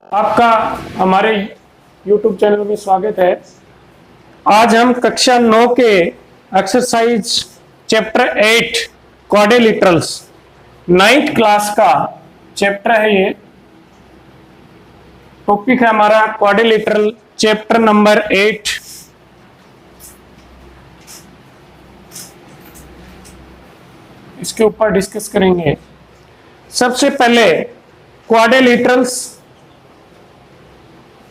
आपका हमारे YouTube channel में स्वागत है। आज हम कक्षा 9 के exercise chapter 8 quadrilaterals 9th class का चैप्टर है। ये टॉपिक है हमारा क्वाड्रिलेटरल चैप्टर नंबर 8। इसके ऊपर डिस्कस करेंगे। सबसे पहले क्वाड्रिलेटरल्स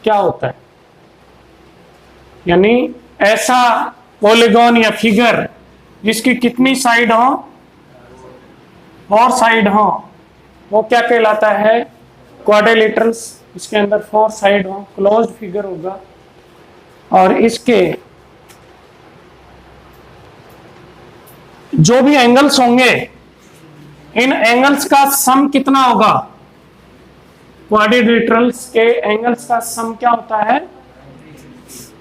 क्या होता है, यानी ऐसा पॉलीगॉन या फिगर जिसकी कितनी साइड हो, 4 साइड हो, वो क्या कहलाता है? क्वाड्रिलेटरल्स। इसके अंदर 4 साइड हो, क्लोज्ड फिगर होगा और इसके जो भी एंगल्स होंगे, इन एंगल्स का सम कितना होगा? क्वाड्रिलेटरल्स के एंगल्स का सम क्या होता है?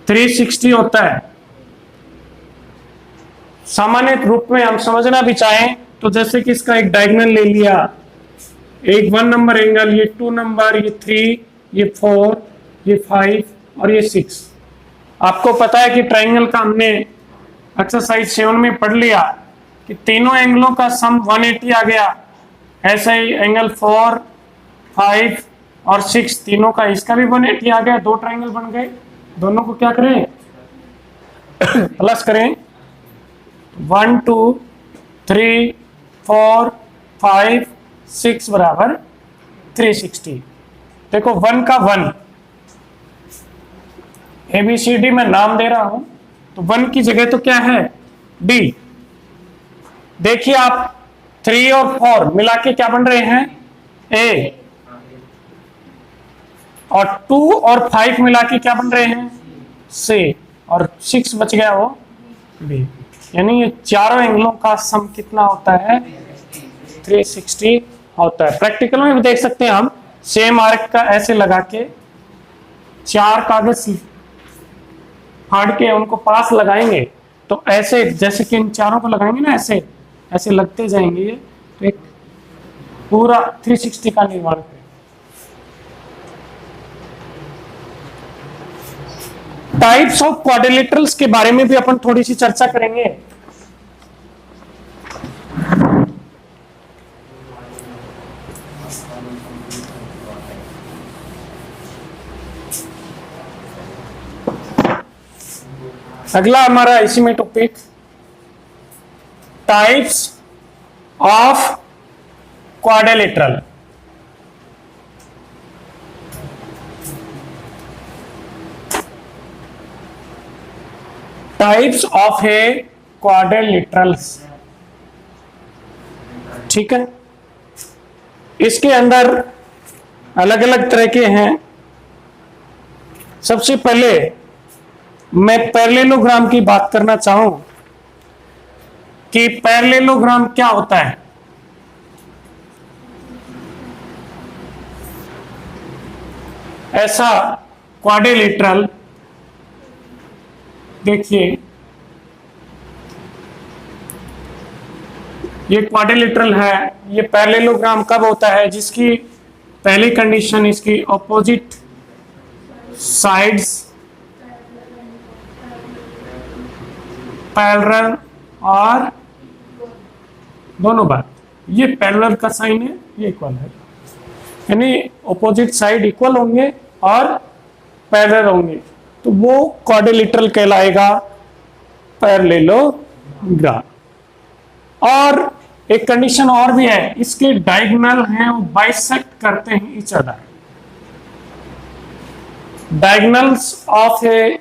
360 होता है। सामान्य रूप में हम समझना भी चाहें तो जैसे कि इसका एक डायगोनल ले लिया, एक 1 नंबर एंगल, ये 2 नंबर, ये 3, ये 4, ये 5 और ये 6। आपको पता है कि ट्राइंगल का हमने एक्सरसाइज 7 में पढ़ लिया कि तीनों एंगलों का सम 180 आ गया। ऐसे ही एंगल 4, 5 और 6 तीनों का, इसका भी 180 आ गया। 2 ट्राइंगल बन गए। दोनों को क्या करें? प्लस करें। 1 2 3 4 5 6 बराबर 360। देखो 1 का 1, ABCD में नाम दे रहा हूं तो 1 की जगह तो क्या है? D। देखिए आप 3 और 4 मिला के क्या बन रहे हैं? A। और 2 और 5 मिला के क्या बन रहे हैं? C। और 6 बच गया वो B। यानी ये चारों एंगलों का सम कितना होता है? 360 होता है। प्रैक्टिकल में भी देख सकते हैं हम। सेम आर्क का ऐसे लगा के 4 कागज फाड़ के उनको पास लगाएंगे तो ऐसे, जैसे कि इन चारों को लगाएंगे ना, ऐसे ऐसे लगते जाएंगे ये, तो एक पूरा 360 का निर्माण करें। टाइप्स ऑफ क्वाड्रिलेटरल्स के बारे में भी अपन थोड़ी सी चर्चा करेंगे। अगला हमारा इसी में topic, types of quadrilateral. Types of A quadrilaterals. ठीक है, इसके अंदर अलग अलग तरह के हैं। सबसे पहले मैं पैरेललोग्राम की बात करना चाहूं कि पैरेललोग्राम क्या होता है। ऐसा क्वाड्रिलेटरल, देखिए ये क्वाड्रिलेटरल है। ये पैरेललोग्राम कब होता है? जिसकी पहली कंडीशन इसकी ऑपोजिट साइड्स पैरेलल और दोनों बात, ये पैरेलल का साइन है, ये इक्वल है, यानी ऑपोजिट साइड इक्वल होंगे और पैरेलल होंगे तो वो क्वाड्रिलेटरल कहलाएगा, पैरेललोग्राम। और एक कंडीशन और भी है, इसके डायगोनल हैं वो बाइसेक्ट करते हैं each other. Diagonals of a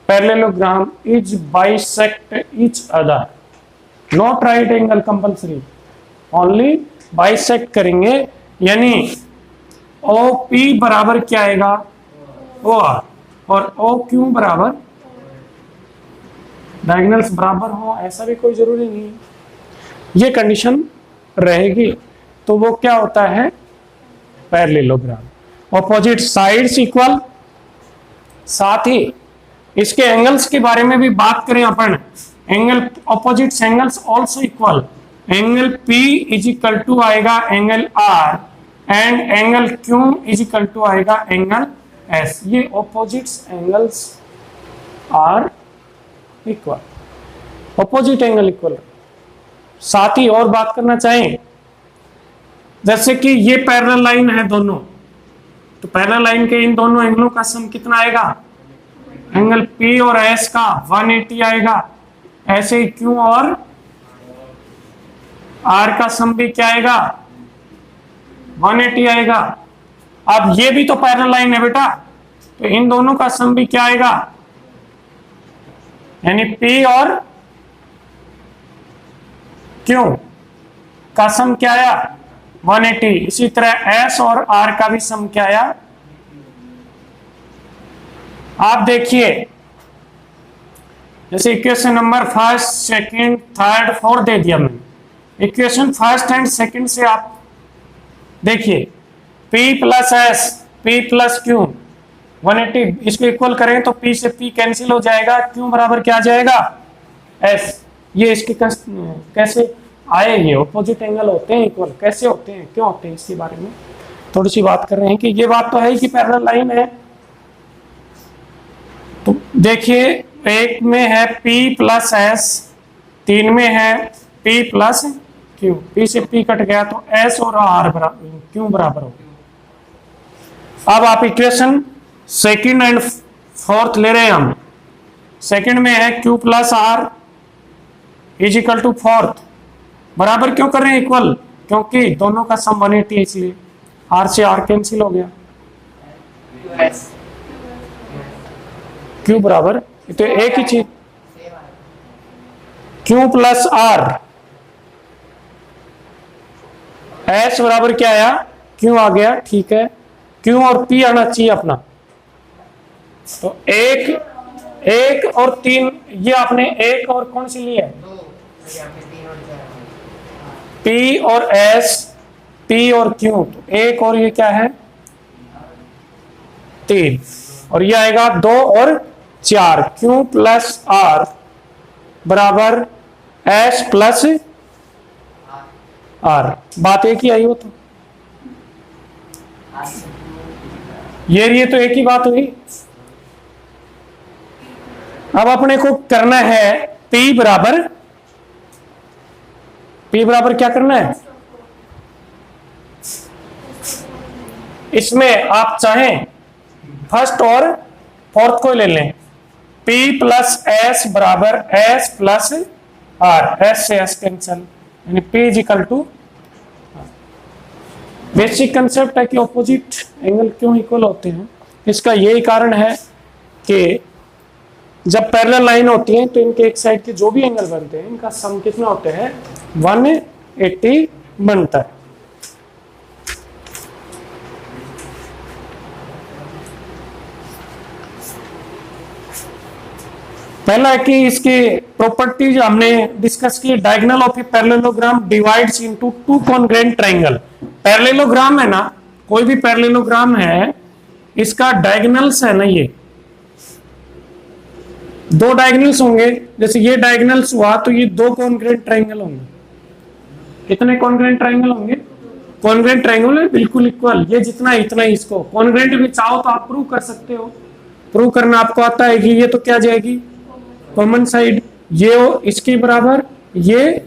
parallelogram is bisect each other, not right angle compulsory, only bisect करेंगे। यानी OP बराबर क्या आएगा? OR। और OQ बराबर, डायगोनल्स बराबर हो ऐसा भी कोई जरूरी नहीं है, ये कंडीशन रहेगी तो वो क्या होता है? पैरेललोग्राम। ऑपोजिट साइड्स इक्वल, साथ ही इसके एंगल्स के बारे में भी बात करें अपन, angle opposite angles also equal. Angle P is equal to आएगा angle R and angle Q is equal to आएगा एंगल S। ये opposites angles are equal, opposite angle equal. साथ ही और बात करना चाहें, जैसे कि ये पैरेलल लाइन है दोनों, तो पैरेलल लाइन के इन दोनों एंगलों का सम कितना आएगा? एंगल P और S का 180 आएगा। ऐसे ही Q और R का सम भी क्या आएगा? 180 आएगा। अब ये भी तो पैरेलल लाइन है बेटा, तो इन दोनों का सम भी क्या आएगा? यानी P और Q का सम क्या आया? 180। इसी तरह S और R का भी सम क्या आया? आप देखिए, जैसे equation number first, second, third, fourth दे दिया मैंने। इक्वेशन फर्स्ट एंड सेकंड से आप देखिए, P plus S, P plus Q 180, इसको इक्वल करें तो P से P कैंसिल हो जाएगा, Q बराबर क्या आ जाएगा? S। ये इसके कैसे आए? ये ऑपोजिट एंगल होते हैं इक्वल। कैसे होते हैं, क्यों होते हैं, इसके बारे में थोड़ी सी बात कर रहे हैं। कि ये बात तो है कि पैरेलल लाइन है, तो देखिए एक में है P प्लस S, 3 में है P प्लस Q। P से P कट गया तो S और R बराबर Q बराबर हो गया। अब आप इक्वेशन सेकंड एंड फोर्थ ले रहे हैं हम। सेकंड में है Q plus R is equal to fourth. बराबर क्यों कर रहे हैं इक्वल? क्योंकि दोनों का सम 180 है, इसलिए R से R कैंसिल हो गया। Q बराबर, तो एक ही चीज, Q प्लस R, S बराबर क्या आया? Q आ गया, ठीक है। Q और P आना चाहिए अपना, तो एक और 3, ये आपने एक और कौन सी ली है? P और S, P और Q, तो एक और ये क्या है? 3, और ये आएगा 2 और 4। Q प्लस R बराबर S प्लस R। बात एक ही आई हो तो ये तो एक ही बात हुई। अब अपने को करना है P बराबर क्या करना है? इसमें आप चाहें फर्स्ट और फोर्थ को ले लें। P प्लस S बराबर S प्लस R, S से S कैंसल, यानी P is equal to. Basic concept है कि ऑपोजिट एंगल क्यों इक्वल होते हैं। इसका यही कारण है कि जब पैरेलल लाइन होती है तो इनके एक साइड के जो भी एंगल बनते हैं, इनका सम कितना होता है? 180 बनता है। पहला है कि इसकी प्रॉपर्टीज हमने डिस्कस की। Diagonal of a parallelogram divides into two congruent triangle. Parallelogram है ना, कोई भी पैरेललोग्राम है, इसका डायगोनल्स है ना, ये 2 डायगोनल्स होंगे। जैसे ये डायगोनल्स हुआ तो ये 2 कॉन्ग्रुएंट ट्रायंगल होंगे। कितने कॉन्ग्रुएंट ट्रायंगल होंगे? कॉन्ग्रुएंट ट्रायंगल है बिल्कुल इक्वल। ये जितना इतना ही, इसको कॉन्ग्रुएंट भी चाहो तो आप प्रूव कर सकते हो। प्रूव करना आपको आता है कि ये तो क्या जाएगी? Common side. ये इसके बराबर, ये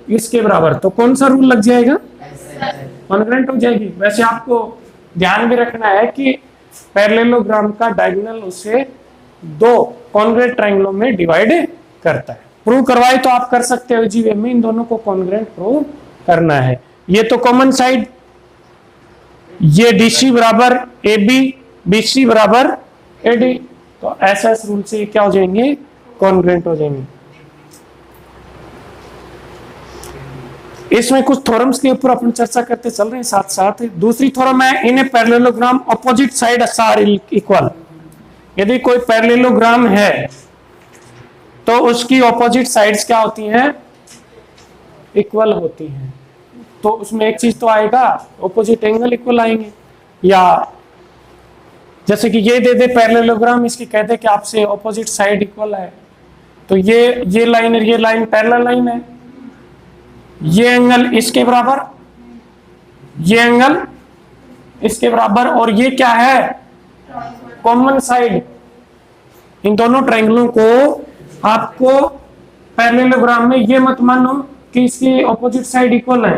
इसके बराबर, तो कौन सा रूल लग जाएगा? कॉन्ग्रुएंट हो जाएगी। वैसे आपको ध्यान भी रखना है कि पैरेललोग्राम का डायगोनल उसे 2 कॉन्ग्रुएंट ट्रायंगलों में डिवाइड करता है। प्रूव करवाए तो आप कर सकते हो जी वे में, इन दोनों को कॉन्ग्रुएंट प्रूव करना है। ये तो कॉमन साइड, ये DC बराबर AB, BC बराबर AD, तो ऐसा रूल से क्या हो जाएंगे? कॉन्ग्रुएंट हो जाएंगे। इसमें कुछ थ्योरम्स के ऊपर अपन चर्चा करते चल रहे हैं साथ साथ। दूसरी थ्योरम है, in a parallelogram opposite side are equal. यदि कोई पैरेललोग्राम है तो उसकी ऑपोजिट साइड्स क्या होती हैं? इक्वल होती हैं। तो उसमें एक चीज तो आएगा, ऑपोजिट एंगल इक्वल आएंगे। या जैसे कि ये दे दे पैरेललोग्राम, इसकी कह दे कि आपसे ऑपोजिट साइड इक्वल है, तो ये लाइन और ये लाइन पैरेलल लाइन है। ये एंगल इसके बराबर, ये एंगल इसके बराबर, और ये क्या है, कॉमन साइड। इन दोनों ट्रायंगलों को आपको पैरेललोग्राम में ये मत मानो कि इसकी ऑपोजिट साइड इक्वल है,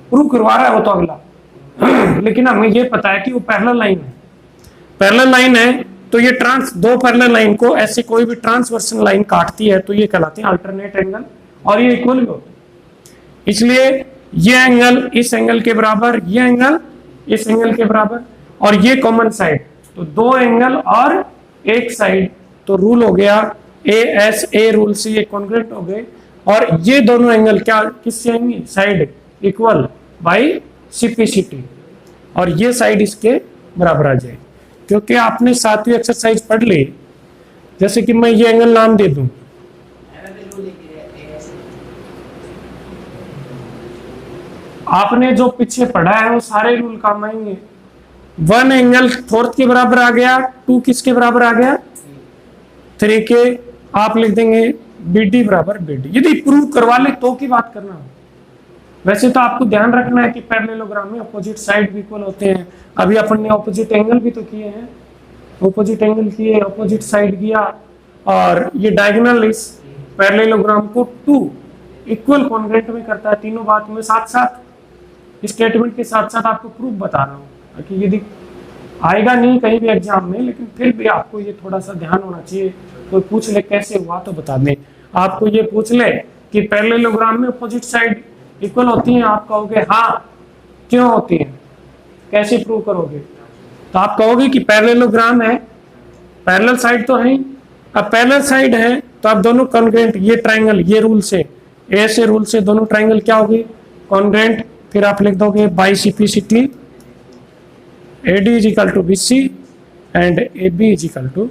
प्रूव करवा रहा है वो तो अगला लेकिन हमें ये पता है कि वो पैरेलल लाइन है। पैरेलल लाइन है तो ये दो पैरेलल लाइन को ऐसे कोई भी ट्रांसवर्सल लाइन काटती है तो ये कहलाते हैं अल्टरनेट एंगल, और ये इक्वल भी होते हैं। इसलिए ये एंगल इस एंगल के बराबर, ये एंगल इस एंगल के बराबर, और ये कॉमन साइड, तो दो एंगल और एक साइड, तो रूल हो गया ए रूल से ये कॉन्ग्रुएंट हो गए। और ये दोनों एंगल क्या किससे आएंगे, साइड इक्वल बाई सिपिसिटी, और ये साइड इसके बराबर आ जाए। क्योंकि आपने 7वीं एक्सरसाइज पढ़ ली, जैसे कि मैं ये एंगल नाम दे दूं, आपने जो पीछे पढ़ा है वो सारे रूल काम आएंगे। 1 एंगल 4 के बराबर आ गया, 2 किसके बराबर आ गया, 3 के, आप लिख देंगे BD बराबर BD। यदि प्रूव करवा ले तो की बात करना। वैसे तो आपको ध्यान रखना है कि पैरेललोग्राम में अपोजिट साइड भी इक्वल होते हैं। अभी अपन ने अपोजिट एंगल भी तो किए हैं, अपोजिट एंगल किए, अपोजिट साइड किया, और ये डायगोनल इस पैरेललोग्राम को 2 इक्वल कॉन्ग्रुएंट में करता है। तीनों बात में साथ साथ स्टेटमेंट के साथ साथ आपको प्रूफ बता रहा हूँ कि यदि आएगा नहीं कहीं भी एग्जाम में, लेकिन फिर भी आपको ये थोड़ा सा ध्यान होना चाहिए। कोई पूछ ले कैसे हुआ तो बता दें। आपको ये पूछ ले कि पैरेललोग्राम में अपोजिट साइड इक्वल होती हैं, आप कहोगे हाँ, क्यों होती हैं, कैसे प्रूव करोगे, तो आप कहोगे कि पैरेललोग्राम है, पैरेलल साइड तो है। अब पैरेलल साइड है तो आप दोनों कॉन्ग्रुएंट, ये ट्रायंगल ये रूल से ऐसे रूल से दोनों ट्रायंगल क्या होगी, कॉन्ग्रुएंट। फिर आप लिख दोगे by CPCT AD is equal to BC and AB is equal to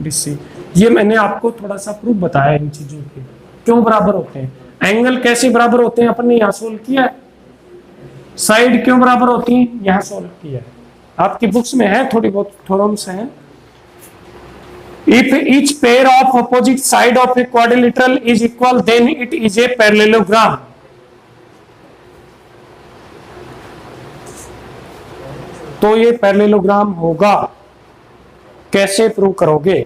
DC। ये मैंने आपको थोड़ा सा प्रूफ बताया इन चीजों के, क्यों बराबर होते हैं, एंगल कैसे बराबर होते हैं अपन ने यहाँ सोल्व किया है, साइड क्यों बराबर होती है यहाँ सोल्व किया है, आपकी बुक्स में है, थोड़ी बहुत थ्योरम्स हैं। If each pair of opposite side of a quadrilateral is equal, then it is a parallelogram. तो ये पैरेललोग्राम होगा। कैसे प्रूव करोगे,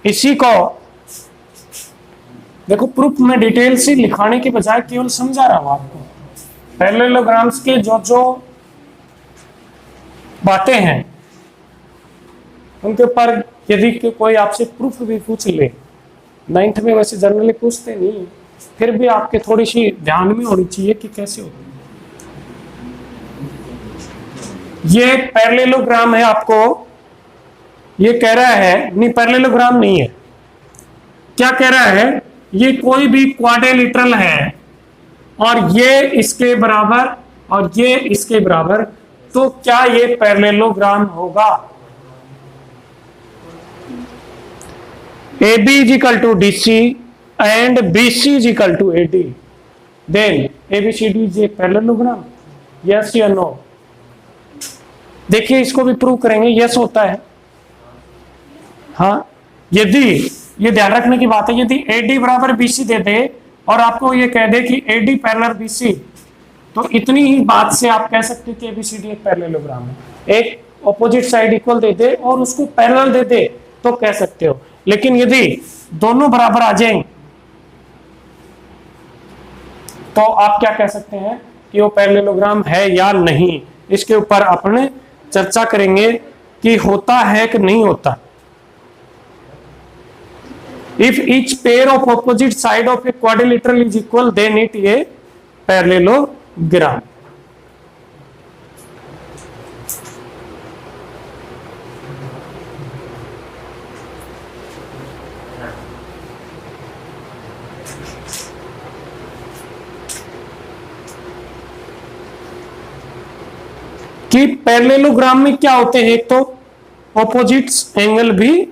इसी को देखो प्रूफ में डिटेल से लिखाने के बजाय केवल समझा रहा हूं आपको। पैरेललोग्राम्स के जो जो बातें हैं उनके ऊपर यदि कोई आपसे प्रूफ भी पूछ ले, 9th में वैसे जनरली पूछते नहीं, फिर भी आपके थोड़ी सी ध्यान में होनी चाहिए कि कैसे होती है। ये पैरेललोग्राम है, आपको ये कह रहा है, नहीं पैरेललोग्राम नहीं है, क्या कह रहा है, ये कोई भी क्वाड्रिलेटरल है और ये इसके बराबर और ये इसके बराबर, तो क्या ये पैरेललोग्राम होगा। AB is equal to DC and BC is equal to AD, then ABCD is a parallelogram, yes या no। देखिए इसको भी प्रूव करेंगे, यस होता है। हाँ, यदि ये ध्यान रखने की बात है, यदि AD बराबर BC दे दे और आपको ये कह दे कि AD पैरेलल BC, तो इतनी ही बात से आप कह सकते हैं कि ABCD एक पैरेललोग्राम है। एक ऑपोजिट साइड इक्वल दे दे और उसको पैरेलल दे दे तो कह सकते हो, लेकिन यदि दोनों बराबर आ जाएं तो आप क्या कह सकते हैं कि वो पैरेललोग्राम है या नहीं। इसके ऊपर अपने चर्चा करेंगे कि होता है कि नहीं होता। If each pair of opposite side of a quadrilateral is equal, then it is a parallelogram। कि पैरेललोग्राम में क्या होते हैं, एक तो ऑपोजिट्स एंगल भी,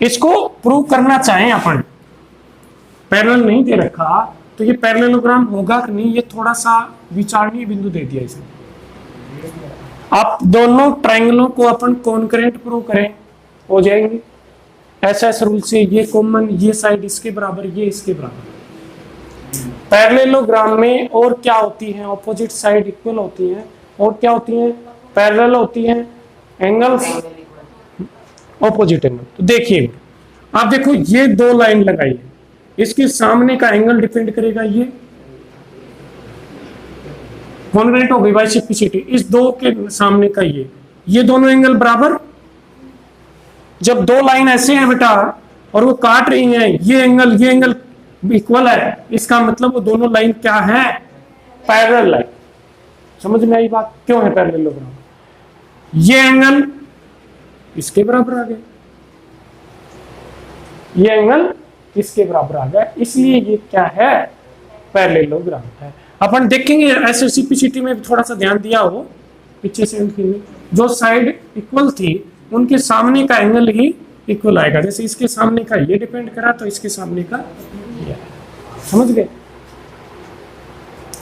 इसको प्रूव करना चाहें अपन, पैरेलल नहीं दे रखा तो ये पैरेललोग्राम होगा कि नहीं, ये थोड़ा सा विचारणीय बिंदु दे दिया इसने। आप दोनों ट्रायंगलों को अपन कॉन्करेंट प्रूव करें, हो जाएंगे ऐसा रूल से, ये कॉमन, ये साइड इसके बराबर, ये इसके बराबर। पैरेललोग्राम में और क्या होती है, ऑपोजिट साइड इक्वल होती है, और क्या होती है, पैरेलल होती है, एंगल्स ऑपोजिट एंगल। तो देखिए आप देखो ये दो लाइन लगाई है, इसके सामने का एंगल डिपेंड करेगा, ये कॉन्ग्रुएंट हो गई बाइसेक्टिसिटी, इस दो के सामने का ये दोनों एंगल बराबर। जब दो लाइन ऐसे हैं बेटा और वो काट रही हैं, ये एंगल इक्वल है, इसका मतलब वो दोनों लाइन क्या है, पैरेलल है। समझ में आई बात, क्यों है पैरेललोग्राम? ये एंगल इसके बराबर आ गया, ये एंगल इसके बराबर आ गया, इसलिए ये क्या है, पैरेललोग्राम है। अपन देखेंगे एसएससीपीसीटी में थोड़ा सा ध्यान दिया हो पीछे से, जो साइड इक्वल थी उनके सामने का एंगल ही इक्वल आएगा। जैसे इसके सामने का ये डिपेंड करा तो इसके सामने का ये, समझ गए?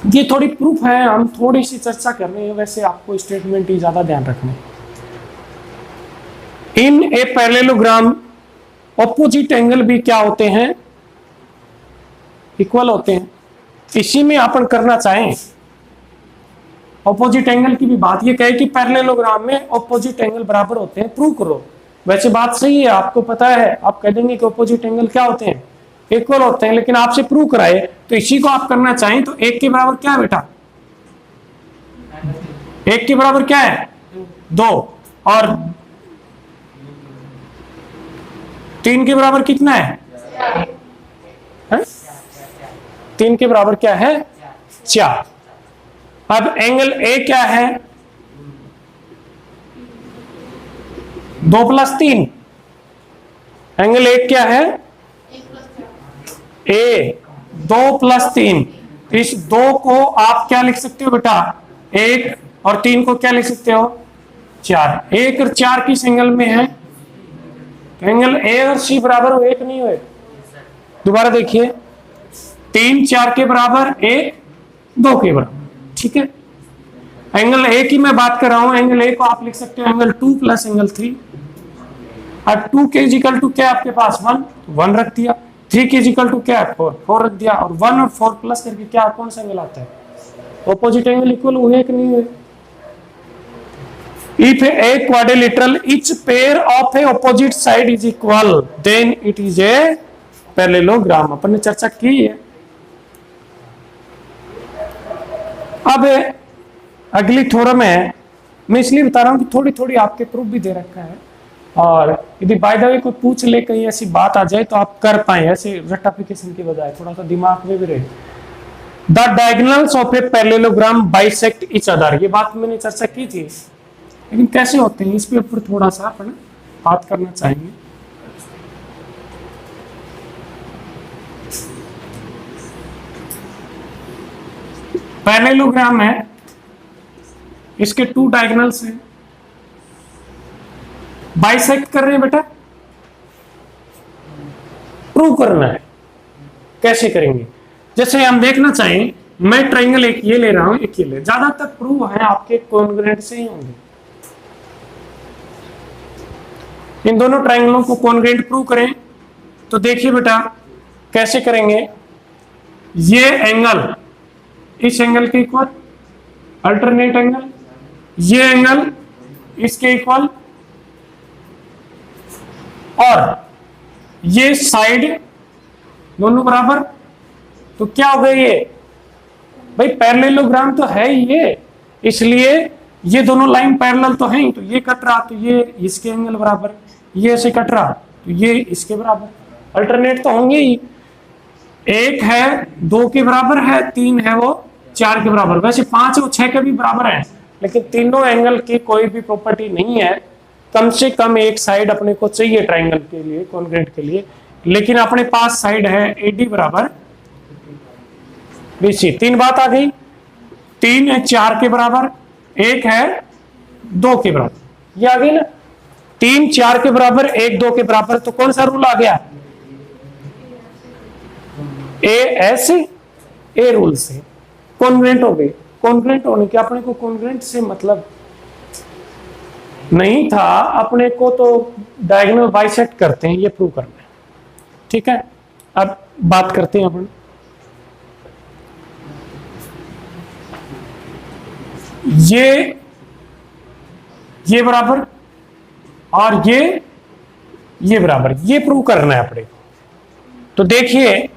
ये थोड़ी प्रूफ है, हम थोड़ी सी चर्चा कर रहे हैं, वैसे आपको स्टेटमेंट ही ज्यादा ध्यान रखना है। In a parallelogram opposite angle भी क्या होते हैं, इक्वल होते हैं। इसी में अपन करना चाहें ऑपोजिट एंगल की भी बात, ये कहे कि पैरेललोग्राम में ऑपोजिट एंगल बराबर होते हैं, प्रूव करो। वैसे बात सही है, आपको पता है, आप कह देंगे कि ऑपोजिट एंगल क्या होते हैं, इक्वल होते हैं, लेकिन आपसे प्रूव कराए तो इसी को आप करना चाहें तो एक के बराबर क्या है बेटा, एक के बराबर क्या है, 2, और 3 के बराबर कितना है? 3 के बराबर क्या है, 4। अब एंगल ए क्या है, 2 + 3। एंगल ए क्या है, ए 2 + 3। इस 2 को आप क्या लिख सकते हो बेटा, 1, और 3 को क्या लिख सकते हो, 4। 1 और 4 किस एंगल में है, एंगल ए और सी बराबर हो, 1 नहीं हुए। दोबारा देखिए, 3 4 के बराबर, 1 2 के बराबर, ठीक है। एंगल ए की मैं बात कर रहा हूं, एंगल ए को आप लिख सकते हो एंगल 2 + एंगल 3। अब 2 के इक्वल टू क्या आपके पास, 1 रख दिया। 3 के इक्वल टू क्या, 4 रख दिया। और 1 और 4 प्लस करके क्या कौन सा एंगल आता है, ऑपोजिट एंगल इक्वल हुए कि नहीं हुए। If a quadrilateral each pair of a opposite side is equal, then it is a parallelogram. अपन ने चर्चा की है। अब अगली थ्योरम है, मैं इसलिए बता रहा हूं कि थोड़ी थोड़ी आपके प्रूफ भी दे रखा है, और यदि बाय द वे कोई पूछ ले, कहीं ऐसी बात आ जाए तो आप कर पाए, ऐसे रट्टाफिकेशन की बजाय थोड़ा सा दिमाग में भी रहे। The diagonals of a parallelogram bisect each other, ये बात मैंने चर्चा की थी, लेकिन कैसे होते हैं इस पे ऊपर थोड़ा सा अपन बात करना चाहेंगे। पैरेललोग्राम है, इसके 2 डायगोनल्स हैं, बाइसेक्ट कर रहे हैं बेटा, प्रूव करना है। कैसे करेंगे, जैसे हम देखना चाहें, मैं ट्रायंगल एक ये ले रहा हूं, एक ये ले, ज्यादातर प्रूव है आपके कॉन्ग्रुएंट से ही होंगे। इन दोनों ट्रायंगलों को कॉन्ग्रुएंट प्रूव करें तो देखिए बेटा कैसे करेंगे। ये एंगल इस एंगल के इक्वल, अल्टरनेट एंगल, ये एंगल इसके इक्वल, और ये साइड दोनों बराबर। तो क्या हो गया ये भाई, पैरेललोग्राम तो है ही ये, इसलिए ये दोनों लाइन पैरेलल तो है ही, तो ये कट रहा तो ये इसके एंगल बराबर, ये ऐसे कट रहा तो ये इसके बराबर, अल्टरनेट तो होंगे ही। 1 है 2 के बराबर है, 3 है वो 4 के बराबर, वैसे 5 और 6 के भी बराबर है, लेकिन तीनों एंगल की कोई भी प्रॉपर्टी नहीं है। कम से कम एक साइड अपने को चाहिए ट्रायंगल के लिए, कॉन्ग्रुएंट के लिए, लेकिन अपने पास साइड है AD बराबर BC। 3 बात आ गई, 3 है 4 के बराबर, 1 है 2 के बराबर, ये आ गई ना। 3 4 के बराबर, 1 2 के बराबर, तो कौन सा रूल आ गया, ए रूल से कॉन्ग्रुएंट हो गए। कॉन्ग्रुएंट होने के अपने को कॉन्ग्रुएंट से मतलब नहीं था, अपने को तो डायगोनल बाइसेक्ट करते हैं, ये प्रूव करना है, ठीक है। अब बात करते हैं अपन, ये बराबर और ये बराबर, ये प्रूव करना है अपने को। तो देखिए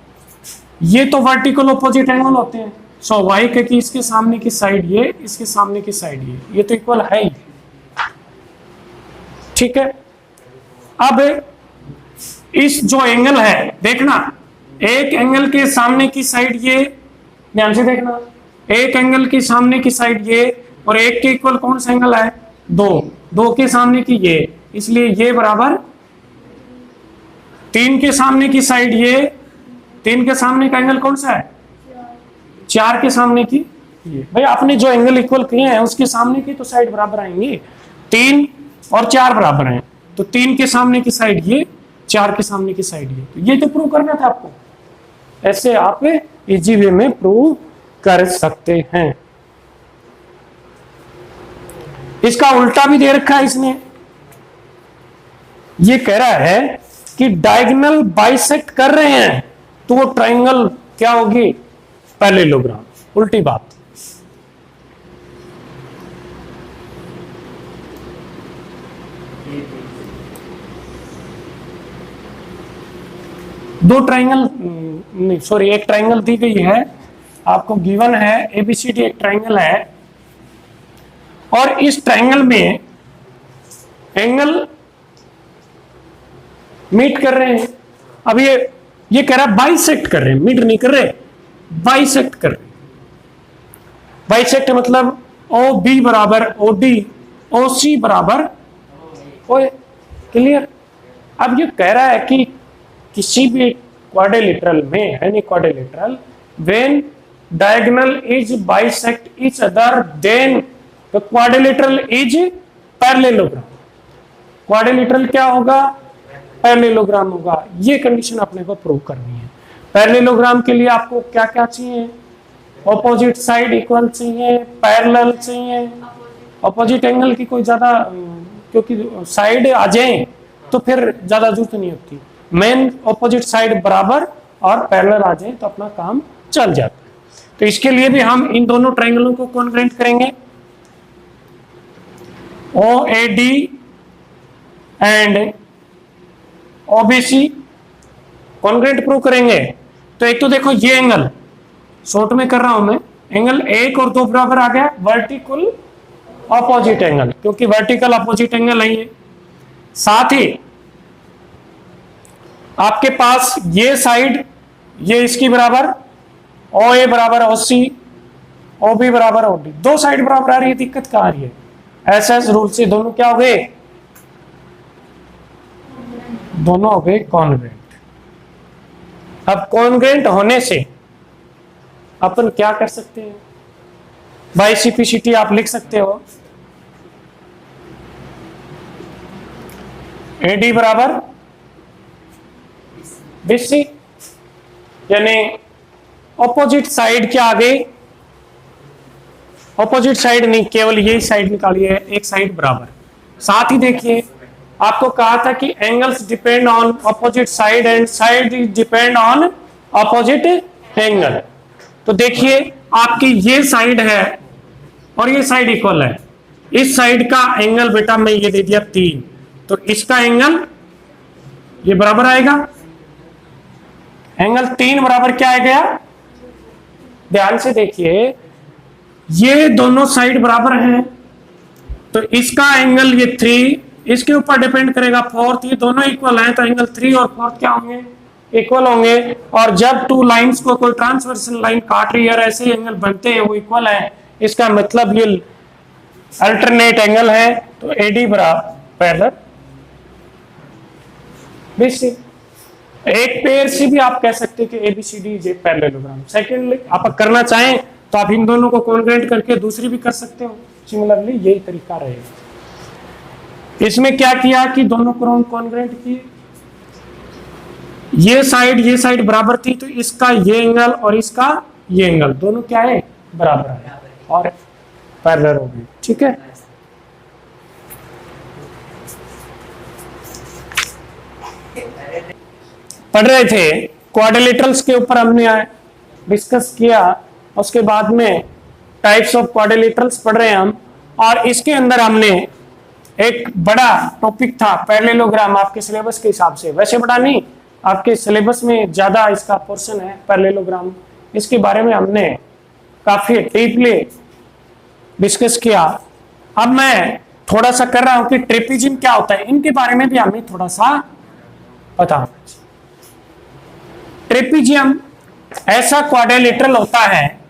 ये तो वर्टिकल ऑपोजिट एंगल होते हैं, स्वाभाविक है कि इसके सामने की साइड ये, इसके सामने की साइड ये तो इक्वल है ही, ठीक है। अब इस जो एंगल है देखना, एक एंगल के सामने की साइड ये, ध्यान से देखना, एक एंगल के सामने की साइड ये और एक के इक्वल कौन सा एंगल है, दो के सामने की ये, इसलिए ये बराबर 3 के सामने की साइड ये, 3 के सामने का एंगल कौन सा है, 4 के सामने की ये। भाई आपने जो एंगल इक्वल किए हैं उसके सामने की तो साइड बराबर आएंगे, 3 और 4 बराबर हैं, तो 3 के सामने की साइड ये, 4 के सामने की साइड ये, तो ये तो प्रूव करना था आपको। ऐसे आप इजी वे में प्रूव कर सकते हैं। इसका उल्टा भी दे रखा है इसने, ये कह रहा है कि डायगोनल बाइसेक्ट कर रहे हैं तो वो ट्रायंगल क्या होगी, पैरेललोग्राम। उल्टी बात, दो ट्रायंगल नहीं सॉरी एक ट्रायंगल दी गई है आपको, गिवन है एबीसीडी एक ट्रायंगल है और इस ट्रायंगल में एंगल मीट कर रहे हैं। अब ये कह रहा है बाइसेक्ट कर रहे हैं, मीट नहीं कर रहे, बाइसेक्ट कर रहे हैं। बाइसेक्ट मतलब ओ बी बराबर ओ डी, ओ सी बराबर ओ ए, क्लियर। अब ये कह रहा है कि किसी भी क्वाड्रिलेटरल में, यानी quadrilateral, when diagonal is bisect each other than the quadrilateral is parallelogram. Quadrilateral क्या होगा, पैरेललोग्राम होगा। ये कंडीशन अपने को प्रूव करनी है। पैरेललोग्राम के लिए आपको क्या क्या चाहिए, ऑपोजिट साइड इक्वल चाहिए, पैरेलल चाहिए, ऑपोजिट एंगल की कोई ज्यादा, क्योंकि साइड आ जाए तो फिर ज्यादा जरूरत नहीं होती, मेन ऑपोजिट साइड बराबर और पैरेलल आ जाए तो अपना काम चल जाता है। तो इसके लिए भी हम इन दोनों ट्रायंगलों को कॉन्ग्रुएंट करेंगे, O A D and OBC congruent prove करेंगे। तो एक तो देखो ये एंगल शॉर्ट में कर रहा हूं मैं, एंगल 1 और 2 बराबर आ गया, वर्टिकल ऑपोजिट एंगल, क्योंकि वर्टिकल ऑपोजिट एंगल है ये। साथ ही आपके पास ये साइड, ये इसकी बराबर, ओ ए बराबर ओ सी, ओ बी बराबर ओ डी, दो साइड बराबर आ रही है, दिक्कत कहां आ रही है। ऐसे रूल से दोनों क्या हो गए, दोनों हो गए कॉन्ग्रुएंट। अब कॉन्ग्रुएंट होने से अपन क्या कर सकते हैं, बाय सिंप्लिसिटी आप लिख सकते हो एडी बराबर बीसी, यानी ऑपोजिट साइड क्या आ गई, ऑपोजिट साइड नहीं, केवल यही साइड निकालिए, एक साइड बराबर। साथ ही देखिए आपको कहा था कि angles depend on opposite side and side depend on opposite angle. तो देखिए आपकी ये साइड है और ये साइड इक्वल है, इस साइड का एंगल बेटा मैं ये दे दिया 3, तो इसका एंगल ये बराबर आएगा, एंगल 3 बराबर क्या आ गया, ध्यान से देखिए ये दोनों साइड बराबर हैं, तो इसका एंगल ये 3, इसके ऊपर डिपेंड करेगा 4, ये दोनों इक्वल हैं, तो एंगल 3 और 4 क्या होंगे, इक्वल होंगे। और जब 2 लाइंस को कोई ट्रांसवर्सल लाइन काट रही है और ऐसे एंगल बनते हैं वो इक्वल है, इसका मतलब ये अल्टरनेट एंगल है, तो एडी बराबर पैरेलल बीसी। एक पेयर से भी आप कह सकते हैं कि ABCD is a parallelogram. Secondly आप करना चाहें तो आप इन दोनों को कॉन्ग्रुएंट करके दूसरी भी कर सकते हो, सिमिलरली यही तरीका रहेगा। इसमें क्या किया कि दोनों को कॉन्ग्रुएंट किए, ये साइड बराबर थी, तो इसका ये एंगल और इसका ये एंगल दोनों क्या है, बराबर है और पैरेलल हो गए, ठीक है। पढ़ रहे थे क्वाड्रिलेटरल्स के ऊपर, हमने डिस्कस किया, उसके बाद में टाइप्स ऑफ क्वाड्रिलेटरल्स पढ़ रहे हैं हम, और इसके अंदर हमने एक बड़ा टॉपिक था पैरेललोग्राम आपके सिलेबस के हिसाब से, वैसे बड़ा नहीं, आपके सिलेबस में ज्यादा इसका पोर्शन है पैरेललोग्राम, इसके बारे में हमने काफी डीपली डिस्कस किया। अब मैं थोड़ा सा कर रहा हूं कि ट्रेपेजियम क्या होता है, इनके बारे में भी हमें थोड़ा सा पता होना चाहिए। ट्रेपेजियम ऐसा क्वाड्रिलेटरल होता है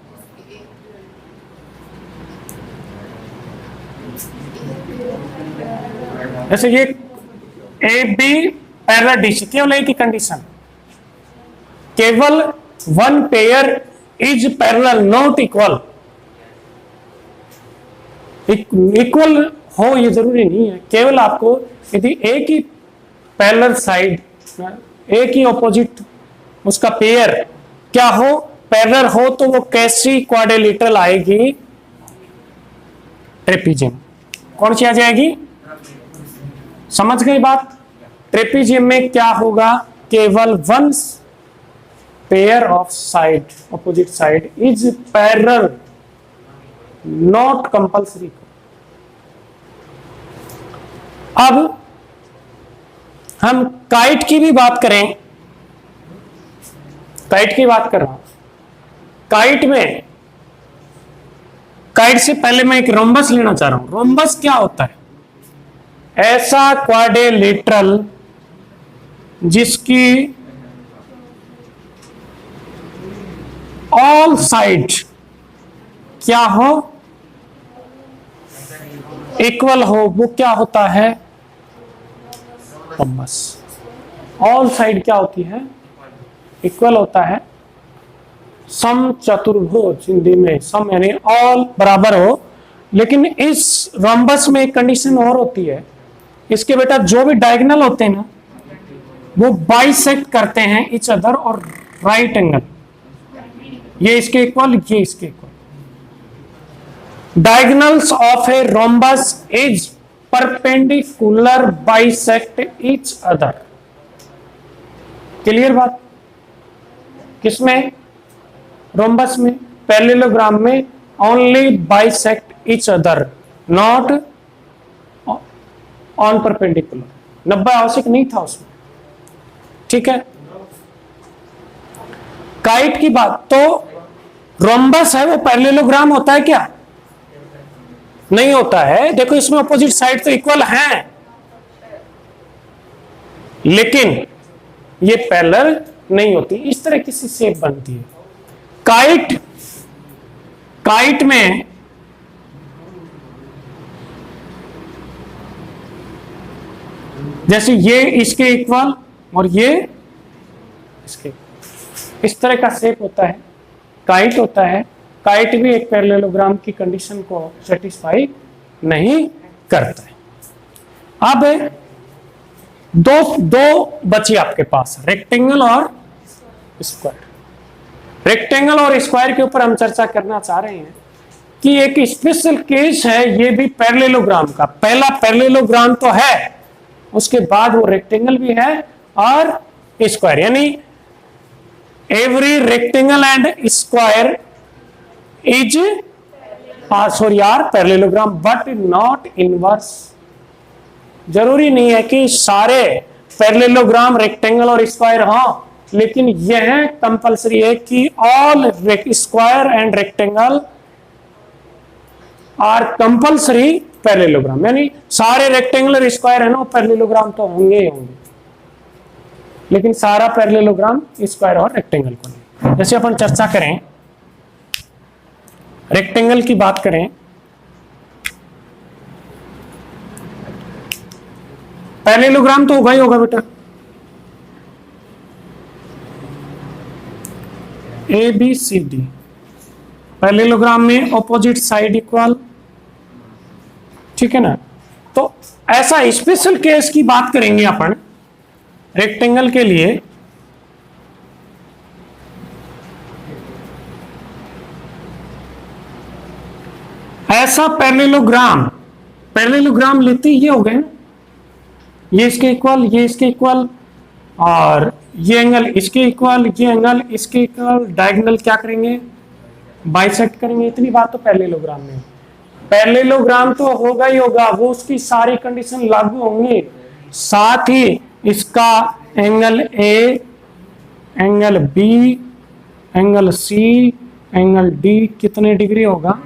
जैसे ये ए बी पैरेलल डिश, केवल एक ही कंडीशन, केवल one pair is parallel not equal. Equal हो ये जरूरी नहीं है, केवल आपको यदि एक ही पैरेलल साइड, एक ही ऑपोजिट उसका पेयर क्या हो, पैरेलल हो, तो वो कैसी क्वाड्रिलेटरल आएगी, ट्रेपेजियम। कौन सी आ जाएगी, समझ गई बात। ट्रेपेजियम में क्या होगा, केवल one pair of side, opposite side is parallel not compulsory. अब हम काइट की भी बात करें, काइट की बात कर रहा हूं, काइट में, काइट से पहले मैं एक रोम्बस लेना चाह रहा हूं। रोम्बस क्या होता है, ऐसा क्वाड्रिलेटरल जिसकी ऑल साइड क्या हो, इक्वल हो, वो क्या होता है, रोम्बस। ऑल साइड क्या होती है, इक्वल होता है। सम चतुर्भुज, हिंदी में सम यानी ऑल बराबर हो, लेकिन इस रोम्बस में एक कंडीशन और होती है, इसके बेटा जो भी डायगोनल होते हैं ना, वो बाइसेक्ट करते हैं इच अदर और राइट एंगल, ये इसके इक्वल, ये इसके equal. Diagonals of a rhombus is perpendicular bisect each other. Clear बात, किसमें, रोम्बस में। पैरेललोग्राम में only bisect each other, not on perpendicular. 90 आवश्यक नहीं था उसमें, ठीक है। काइट की बात, तो रोम्बस है वो पैरेललोग्राम होता है क्या, नहीं होता है। देखो इसमें अपोजिट साइड तो इक्वल हैं, लेकिन ये पैरेलल नहीं होती, इस तरह की शेप बनती है। काइट, काइट में जैसे ये इसके इक्वल और ये इसके, इस तरह का शेप होता है, काइट होता है। काइट भी एक पैरेललोग्राम की कंडीशन को सेटिस्फाई नहीं करता है। अब दो बची आपके पास, रेक्टेंगल और स्क्वायर। रेक्टेंगल और स्क्वायर के ऊपर हम चर्चा करना चाह रहे हैं कि एक स्पेशल केस है, ये भी पैरेललोग्राम का। पहला पैरेललोग्राम तो है, उसके बाद वो रेक्टेंगल भी है और स्क्वायर, यानी every rectangle and square is sorry are parallelogram but not inverse. जरूरी नहीं है कि सारे पैरेललोग्राम रेक्टेंगल और स्क्वायर हों, लेकिन यह कंपलसरी है कि all square and rectangle are compulsory parallelogram, यानी सारे रेक्टेंगल और स्क्वायर है ना, पैरेललोग्राम तो होंगे ही होंगे, लेकिन सारा पैरेललोग्राम स्क्वायर और रेक्टेंगल को नहीं। जैसे अपन चर्चा करें, रेक्टेंगल की बात करें, पैरेललोग्राम तो होगा ही होगा बेटा, A B C D. Parallelogram में ऑपोजिट साइड इक्वल, ठीक है ना। तो ऐसा स्पेशल केस की बात करेंगे अपन रेक्टेंगल के लिए। ऐसा पैरेललोग्राम, पैरेललोग्राम लेते ये हो गए, ये इसके इक्वल, ये इसके इक्वल, और ये एंगल इसके इक्वल, ये एंगल इसके इक्वल। डायगोनल क्या करेंगे, बाइसेक्ट करेंगे, इतनी बात तो पैरेललोग्राम में। पैरेललोग्राम तो होगा ही होगा, वो उसकी सारी कंडीशन लागू होंगी। साथ ही इसका angle A, angle B, angle C, angle D कितने डिग्री होगा।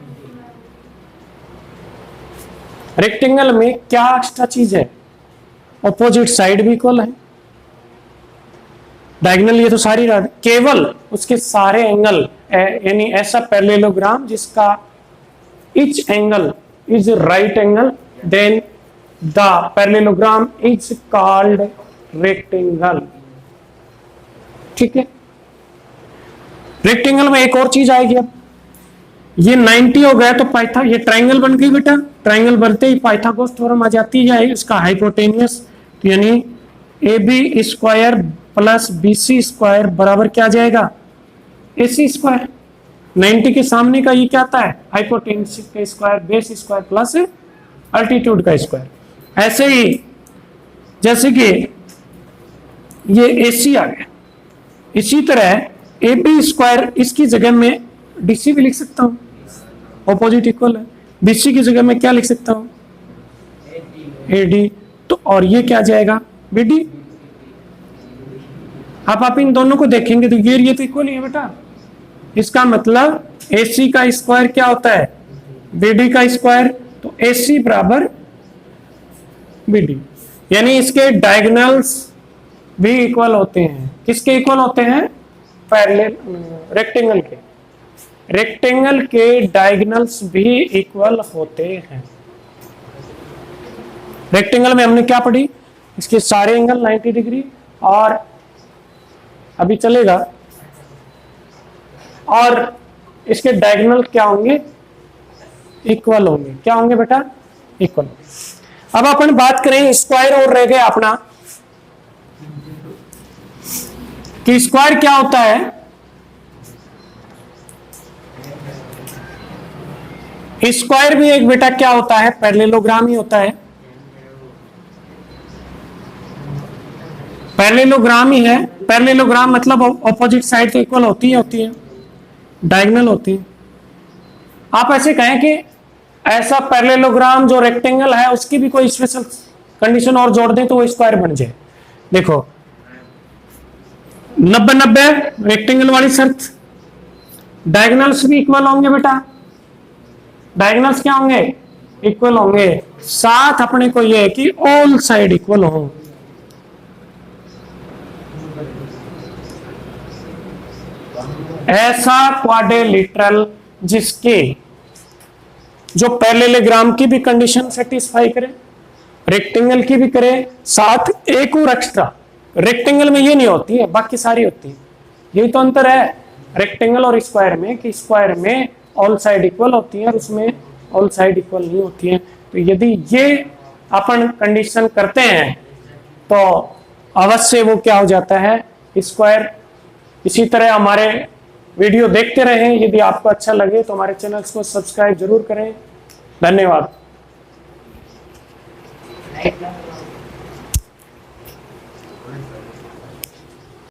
रेक्टेंगल में क्या एक्स्ट्रा चीज है, ऑपोजिट साइड भी इक्वल है, डायगोनल ये तो सारी रात, केवल उसके सारे एंगल, यानी ऐसा पैरेललोग्राम जिसका each angle is right angle, then the parallelogram is called rectangle। ठीक है, रेक्टेंगल में एक और चीज आएगी। अब ये 90 हो गया तो पाइथा, ये ट्राइंगल बन गई बेटा, ट्राइंगल बनते ही पाइथागोरस थ्योरम आ जाती है, इसका हाइपोटेनियस, तो यानी A B square plus B C square बराबर क्या आ जाएगा, ए सी स्क्वायर। 90 के सामने का ये क्या आता है, हाइपोटेन्यूस का square, base square plus altitude का स्क्वायर। ऐसे ही जैसे कि ये AC आ गया, इसी तरह AB स्क्वायर, इसकी जगह में DC भी लिख सकता हूं, ऑपोजिट इक्वल है। BC की जगह में क्या लिख सकता हूं, AD, तो और ये क्या जाएगा, BD। आप इन दोनों को देखेंगे तो ये तो इक्वल ही है बेटा। इसका मतलब AC का स्क्वायर क्या होता है, BD का स्क्वायर, तो AC बराबर BD, यानी इसके डायगोनल्स भी इक्वल होते हैं। किसके इक्वल होते हैं, पैरेलल रेक्टेंगल के, रेक्टेंगल के डायगोनल्स भी इक्वल होते हैं। रेक्टेंगल में हमने क्या पढ़ी, इसके सारे एंगल 90 डिग्री, और अभी चलेगा, और इसके डायगोनल क्या होंगे, इक्वल होंगे। क्या होंगे बेटा, इक्वल। अब अपन बात करें स्क्वायर, और रह गया अपना कि स्क्वायर क्या होता है। स्क्वायर भी एक बेटा क्या होता है, पैरेललोग्राम ही होता है, पैरेललोग्राम ही है। पैरेललोग्राम मतलब ऑपोजिट साइड तो इक्वल होती है, डायगोनल होती है। आप ऐसे कहें कि ऐसा पैरेललोग्राम जो रेक्टेंगल है उसकी भी कोई स्पेशल कंडीशन और जोड़ दें तो वो स्क्वायर बन जाए। देखो 90-90 रेक्टेंगल वाली शर्त, डायगोनल्स भी इक्वल होंगे बेटा, डायगोनल्स क्या होंगे, इक्वल होंगे। साथ अपने को ये है कि ऑल साइड इक्वल हो। ऐसा क्वाड्रिलेटरल जिसके जो पैरेललोग्राम की भी कंडीशन सेटिस्फाई करे, रेक्टेंगल की भी करे, साथ एक और एक्स्ट्रा, रेक्टेंगल में ये नहीं होती है, बाकी सारी होती है। यही तो अंतर है रेक्टेंगल और स्क्वायर में, कि स्क्वायर में ऑल साइड इक्वल होती है और उसमें ऑल साइड इक्वल नहीं होती है। तो यदि ये अपन कंडीशन करते हैं तो अवश्य वो क्या हो जाता है, स्क्वायर। इसी तरह हमारे वीडियो देखते रहें। यदि आपको अच्छा लगे तो हमारे चैनल को सब्सक्राइब जरूर करें। धन्यवाद।